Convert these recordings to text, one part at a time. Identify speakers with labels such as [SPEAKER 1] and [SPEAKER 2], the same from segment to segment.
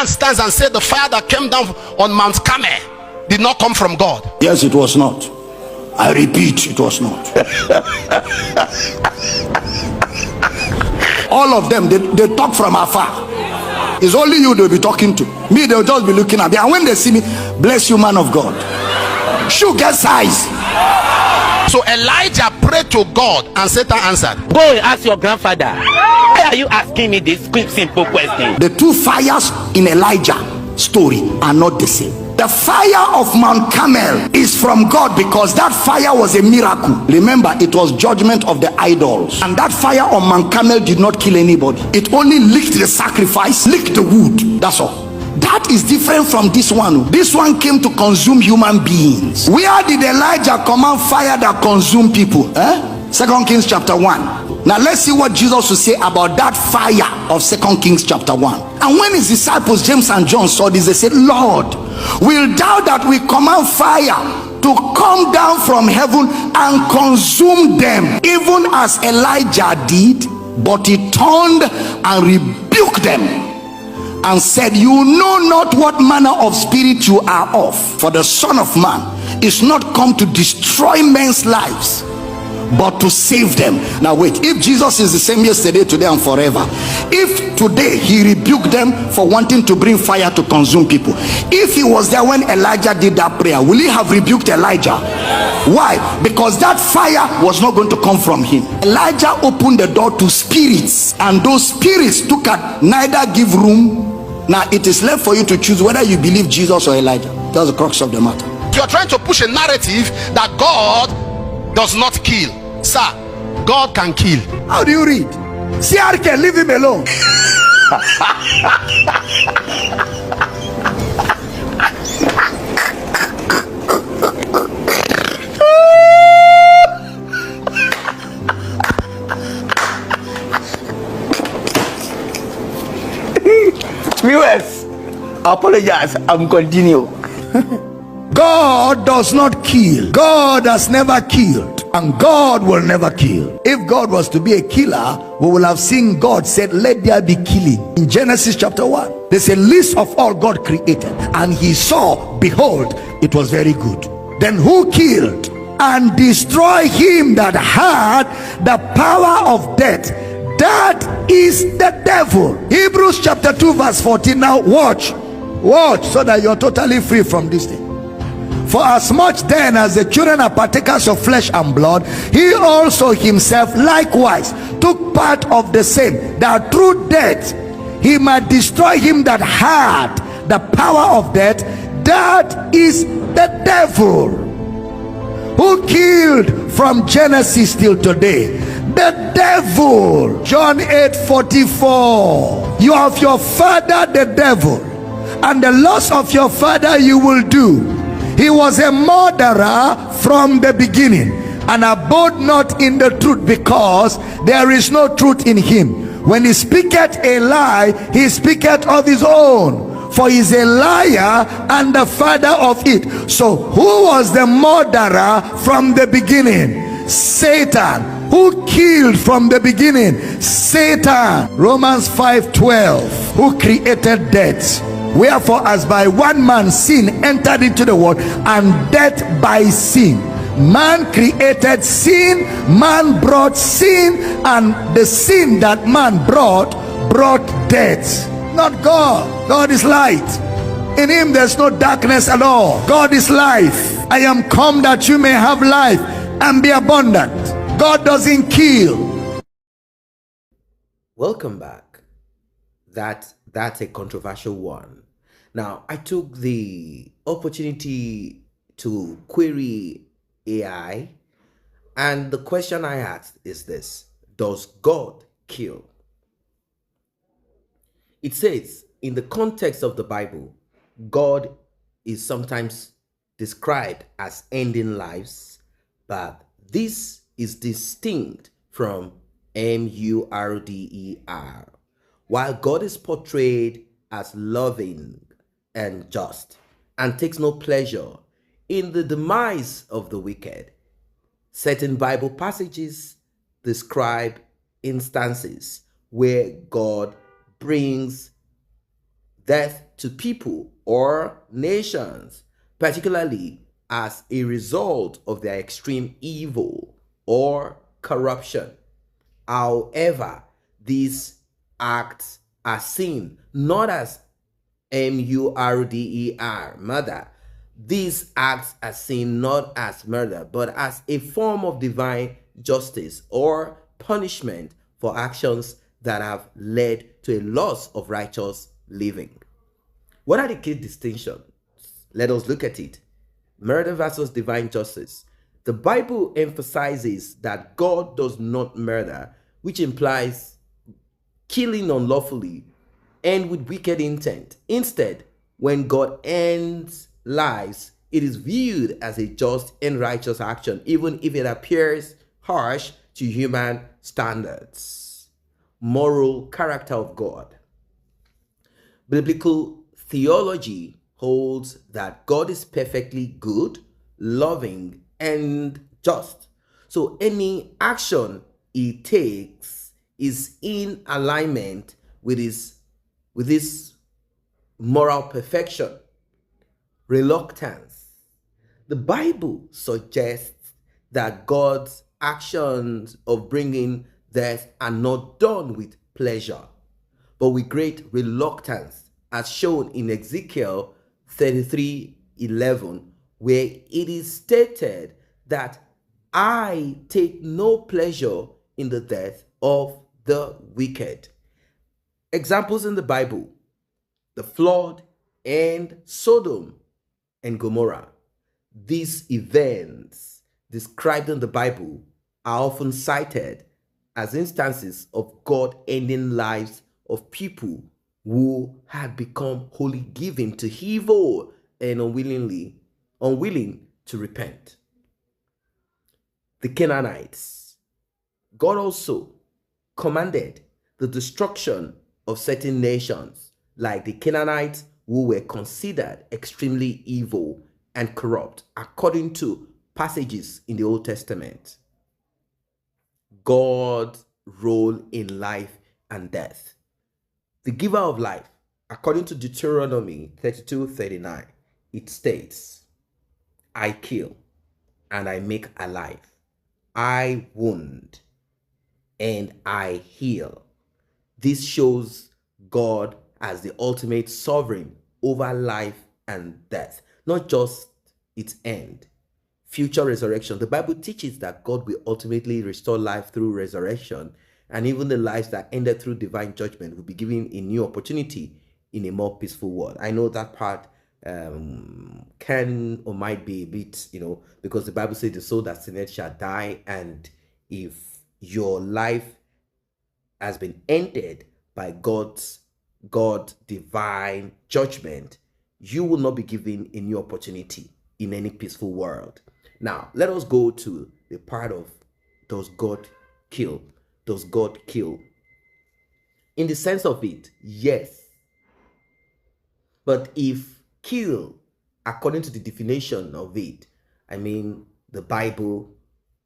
[SPEAKER 1] man stands and says the fire that came down on Mount Carmel did not come from God?
[SPEAKER 2] Yes, it was not. I repeat, it was not. All of them, they talk from afar. It's only you they'll be talking to. Me, they'll just be looking at me. And when they see me, bless you, man of God. Sugar size.
[SPEAKER 1] So Elijah prayed to God and Satan answered.
[SPEAKER 3] Go and ask your grandfather. Why are you asking me this quick, simple question?
[SPEAKER 2] The two fires in Elijah's story are not the same. The fire of Mount Carmel is from God because that fire was a miracle. Remember, it was judgment of the idols. And that fire on Mount Carmel did not kill anybody. It only licked the sacrifice, licked the wood. That's all. That is different from this one. This one came to consume human beings. Where did Elijah command fire that consumed people? 2 Kings chapter 1. Now let's see what Jesus will say about that fire of 2 Kings chapter 1. And when his disciples James and John saw this, they said, Lord, will thou that we command fire to come down from heaven and consume them, even as Elijah did? But he turned and rebuked them and said, you know not what manner of spirit you are of, for the Son of Man is not come to destroy men's lives, but to save them. Now wait, if Jesus is the same yesterday, today, and forever, if today he rebuked them for wanting to bring fire to consume people, if he was there when Elijah did that prayer, will he have rebuked Elijah? Why? Because that fire was not going to come from him. Elijah opened the door to spirits, and those spirits took at neither give room. Now it is left for you to choose whether you believe Jesus or Elijah. That's the crux of the matter.
[SPEAKER 1] You are trying to push a narrative that God does not kill. Sir, God can kill.
[SPEAKER 2] How do you read? CRK, leave him alone.
[SPEAKER 3] Viewers, apologize. I'm continue.
[SPEAKER 2] God does not kill. God has never killed, and God will never kill. If God was to be a killer, we will have seen God said, let there be killing. In Genesis chapter 1, there's a list of all God created, and he saw, behold, it was very good. Then who killed and destroyed him that had the power of death? That is the devil. Hebrews chapter 2 verse 14. Now watch so that you're totally free from this thing. For as much then as the children are partakers of flesh and blood, he also himself likewise took part of the same, that through death he might destroy him that had the power of death, that is the devil, who killed from Genesis till today. The devil. John 8:44. You are of your father the devil, and the lust of your father you will do. He was a murderer from the beginning, and abode not in the truth, because there is no truth in him. When he speaketh a lie, he speaketh of his own, for he is a liar and the father of it. So who was the murderer from the beginning? Satan. Who killed from the beginning? Satan. Romans 5:12. Who created death? Wherefore, as by one man sin entered into the world, and death by sin. Man created sin, man brought sin, and the sin that man brought death. Not God. God is light. In him there's no darkness at all. God is life. I am come that you may have life and be abundant. God doesn't kill.
[SPEAKER 4] Welcome back. That's a controversial one. Now, I took the opportunity to query AI, and the question I asked is this: does God kill? It says, in the context of the Bible, God is sometimes described as ending lives, but this is distinct from murder. While God is portrayed as loving and just, and takes no pleasure in the demise of the wicked, certain Bible passages describe instances where God brings death to people or nations, particularly as a result of their extreme evil or corruption. However, these acts are seen not as murder, murder. These acts are seen not as murder, but as a form of divine justice or punishment for actions that have led to a loss of righteous living. What are the key distinctions? Let us look at it. Murder versus divine justice. The Bible emphasizes that God does not murder, which implies killing unlawfully and with wicked intent. Instead, when God ends lives, it is viewed as a just and righteous action, even if it appears harsh to human standards. Moral character of God. Biblical theology holds that God is perfectly good, loving, and just. So any action he takes is in alignment with his moral perfection. Reluctance. The Bible suggests that God's actions of bringing death are not done with pleasure, but with great reluctance, as shown in Ezekiel 33:11, where it is stated that I take no pleasure in the death of the wicked. Examples in the Bible: the flood and Sodom and Gomorrah. These events described in the Bible are often cited as instances of God ending lives of people who had become wholly given to evil and unwilling to repent. The Canaanites. God also commanded the destruction of certain nations, like the Canaanites, who were considered extremely evil and corrupt, according to passages in the Old Testament. God's role in life and death. The giver of life, according to Deuteronomy 32:39, it states, I kill and I make alive. I wound and I heal. This shows God as the ultimate sovereign over life and death, not just its end. Future resurrection. The Bible teaches that God will ultimately restore life through resurrection, and even the lives that ended through divine judgment will be given a new opportunity in a more peaceful world. I know that part can or might be a bit, because the Bible says the soul that sinneth shall die, and if your life has been ended by God's divine judgment, you will not be given a new opportunity in any peaceful world. Now, let us go to the part of, does God kill? Does God kill? In the sense of it, yes. But if kill, according to the definition of it, I mean the Bible,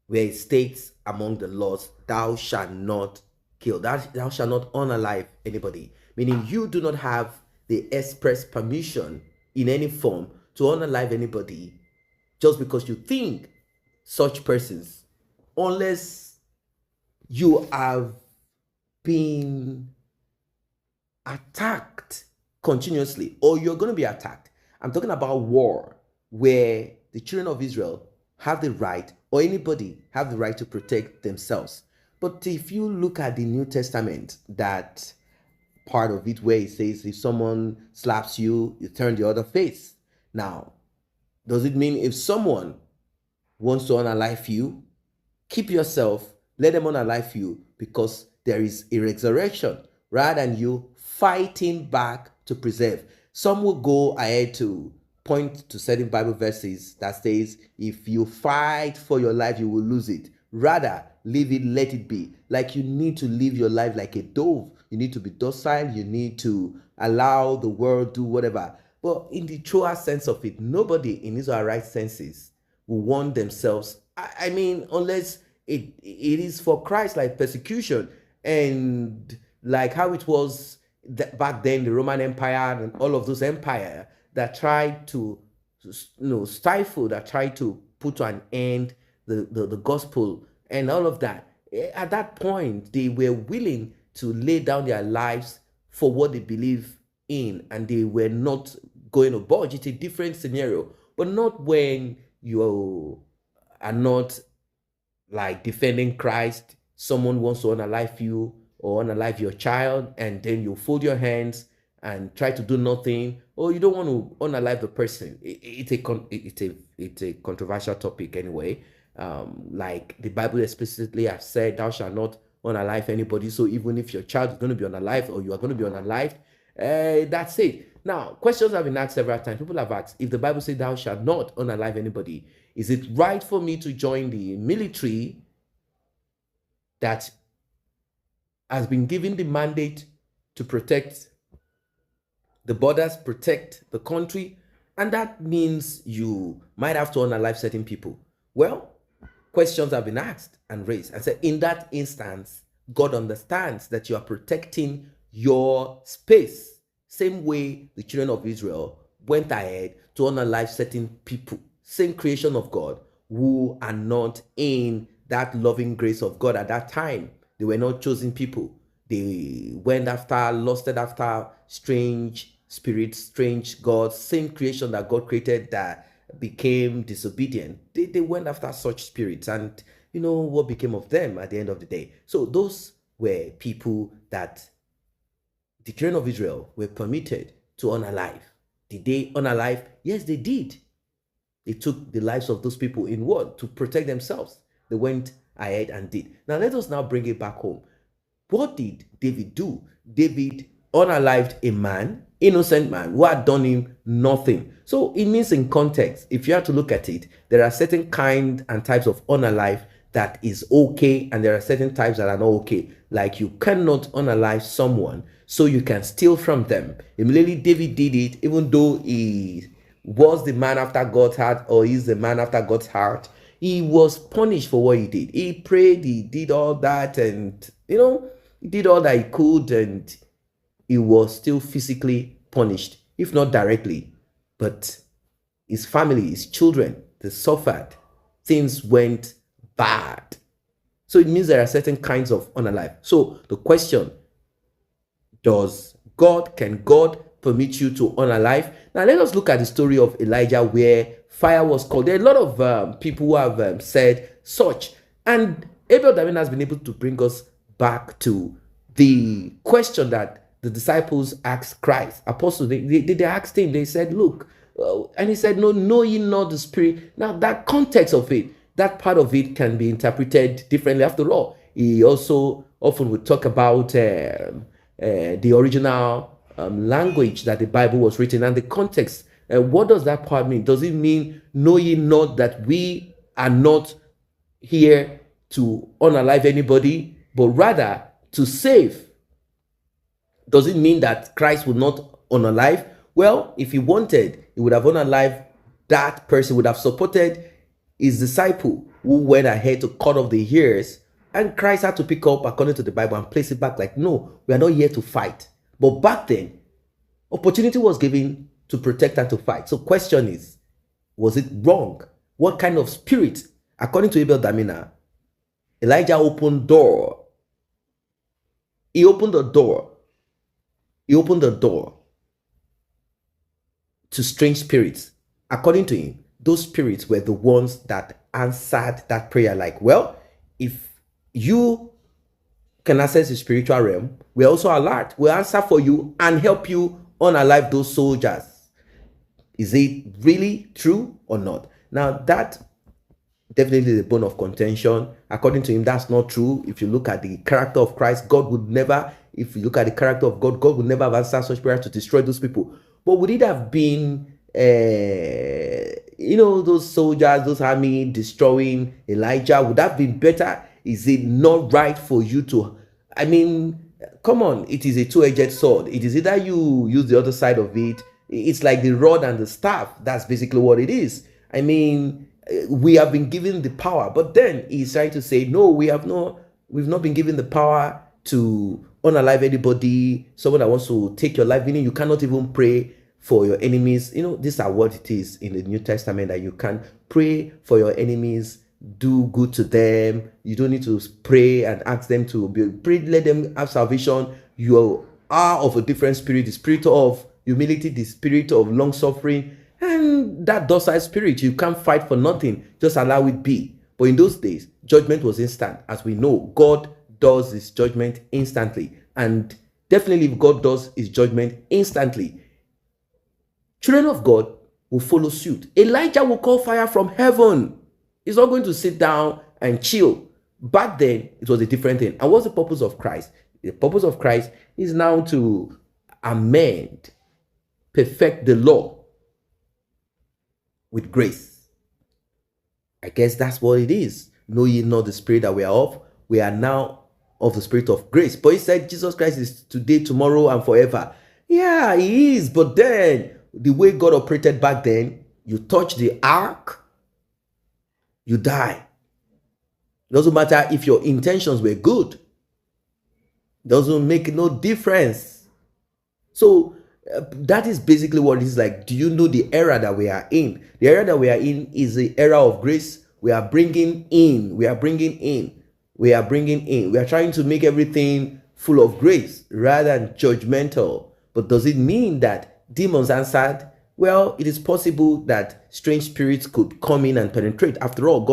[SPEAKER 4] where it states among the laws, thou shalt not kill, thou shalt not unalive anybody, meaning you do not have the express permission in any form to unalive anybody just because you think such persons, unless you have been attacked continuously or you're going to be attacked. I'm talking about war, where the children of Israel have the right, or anybody have the right, to protect themselves. But if you look at the New Testament, that part of it where it says if someone slaps you, you turn the other face. Now, does it mean if someone wants to unalive you, keep yourself, let them unalive you, because there is a resurrection, rather than you fighting back to preserve? Some will go ahead to point to certain Bible verses that says if you fight for your life, you will lose it. Rather, leave it, let it be. Like, you need to live your life like a dove. You need to be docile. You need to allow the world do whatever. But in the truer sense of it, nobody in his or her right senses will want themselves. I mean, unless it is for Christ, like persecution, and like how it was back then, the Roman Empire and all of those empires that tried to, stifle, that tried to put an end the gospel and all of that. At that point, they were willing to lay down their lives for what they believe in, and they were not going to budge. It's a different scenario, but not when you are not like defending Christ. Someone wants to unalive you or unalive your child, and then you fold your hands and try to do nothing, or you don't want to unalive the person. It's a controversial topic anyway. Like the Bible explicitly has said, thou shalt not unalive anybody. So even if your child is going to be unalived or you are going to be unalived, that's it. Now, questions have been asked several times. People have asked, if the Bible says thou shalt not unalive anybody, is it right for me to join the military that has been given the mandate to protect the borders, protect the country, and that means you might have to unalive certain people? Well, questions have been asked and raised, and said in that instance, God understands that you are protecting your space, same way the children of Israel went ahead to unalive certain people, same creation of God, who are not in that loving grace of God at that time. They were not chosen people. They went after, lusted after strange spirits, strange gods, same creation that God created that became disobedient. They went after such spirits, and you know what became of them at the end of the day. So those were people that the children of Israel were permitted to unalive. Did they unalive? Yes, they did. They took the lives of those people in what? To protect themselves. They went ahead and did. Now let us now bring it back home. What did David do? David unalived a man, innocent man, who had done him nothing. So it means, in context, if you have to look at it, there are certain kind and types of unalive that is okay, and there are certain types that are not okay. Like, you cannot unalive someone so you can steal from them. Immediately David did it, even though he was the man after God's heart, or is the man after God's heart. He was punished for what he did. He prayed, he did all that, and he did all that he could, and he was still physically punished, if not directly. But his family, his children, they suffered. Things went bad. So it means there are certain kinds of unalive. So the question, can God permit you to unalive? Now let us look at the story of Elijah, where fire was called. There are a lot of people who have said such, and ABEL DAMINA has been able to bring us back to the question that the disciples asked Christ. Apostles, they asked him, they said, look, and he said, no, know ye not the Spirit. Now that context of it, that part of it can be interpreted differently. After all, he also often would talk about the original language that the Bible was written, and the context. What does that part mean? Does it mean, know ye not that we are not here to unalive anybody, but rather to save? Does it mean that Christ would not unalive? Well, if he wanted, he would have unalived that person, would have supported his disciple who went ahead to cut off the ears, and Christ had to pick up, according to the Bible, and place it back like, no, we are not here to fight. But back then, opportunity was given to protect and to fight. So question is, was it wrong? What kind of spirit? According to ABEL DAMINA, Elijah opened door. He opened the door. He opened the door to strange spirits. According to him, those spirits were the ones that answered that prayer. Like, well, if you can access the spiritual realm, we're also alert. We'll answer for you and help you unalive those soldiers. Is it really true or not? Now, that definitely is a bone of contention. According to him, that's not true. If you look at the character of Christ, God would never, if you look at the character of God, God would never have answered such prayer to destroy those people. But would it have been, those soldiers, those army destroying Elijah? Would that have been better? Is it not right for you to, come on, it is a two-edged sword. It is either you use the other side of it. It's like the rod and the staff. That's basically what it is. We have been given the power, but then he's trying to say, no, we've not been given the power to unalive anybody, someone that wants to take your life, meaning you cannot even pray for your enemies. You know, these are what it is in the New Testament, that you can pray for your enemies, do good to them. You don't need to pray and ask them to pray, let them have salvation. You are of a different spirit, the spirit of humility, the spirit of long suffering, and that docile spirit. You can't fight for nothing, just allow it be. But in those days, judgment was instant. As we know, God does his judgment instantly, and definitely if God does his judgment instantly, children of God will follow suit. Elijah will call fire from heaven. He's not going to sit down and chill. Back then, it was a different thing. And what's the purpose of Christ? The purpose of Christ is now to amend, perfect the law with grace. I guess that's what it is. Know ye not the spirit that we are of? We are now of the spirit of grace. But he said Jesus Christ is today, tomorrow, and forever. Yeah, he is. But then, the way God operated back then, you touch the ark, you die. It doesn't matter if your intentions were good. It doesn't make no difference. So that is basically what it is like. Do you know the era that we are in? The era that we are in is the era of grace. We are bringing in. We are trying to make everything full of grace rather than judgmental. But does it mean that demons answered? Well, it is possible that strange spirits could come in and penetrate. After all,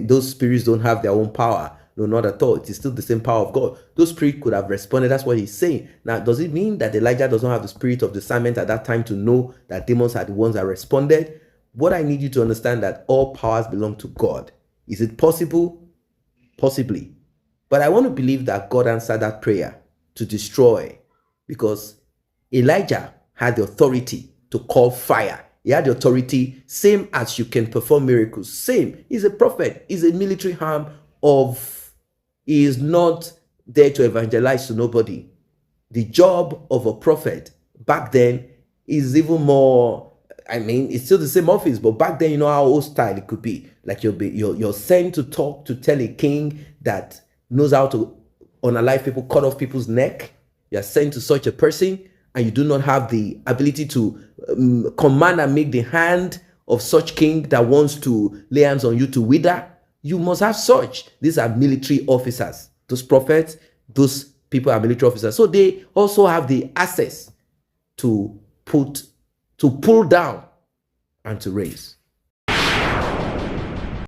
[SPEAKER 4] those spirits don't have their own power. No, not at all. It is still the same power of God. Those spirits could have responded. That's what he's saying. Now, does it mean that Elijah does not have the spirit of discernment at that time to know that demons are the ones that responded? What I need you to understand, that all powers belong to God. Is it possible? Possibly. But I want to believe that God answered that prayer to destroy, because Elijah had the authority to call fire. He had the authority, same as you can perform miracles. Same. He's a prophet. He's a military arm of... He is not there to evangelize to nobody. The job of a prophet back then is even more... I mean, it's still the same office, but back then, you know how hostile it could be. Like you're sent to talk, to tell a king that knows how to unalive people, cut off people's neck. You're sent to such a person, and you do not have the ability to command and make the hand of such king that wants to lay hands on you to wither. You must have such. These are military officers. Those prophets, those people are military officers. So they also have the access to pull down and to raise.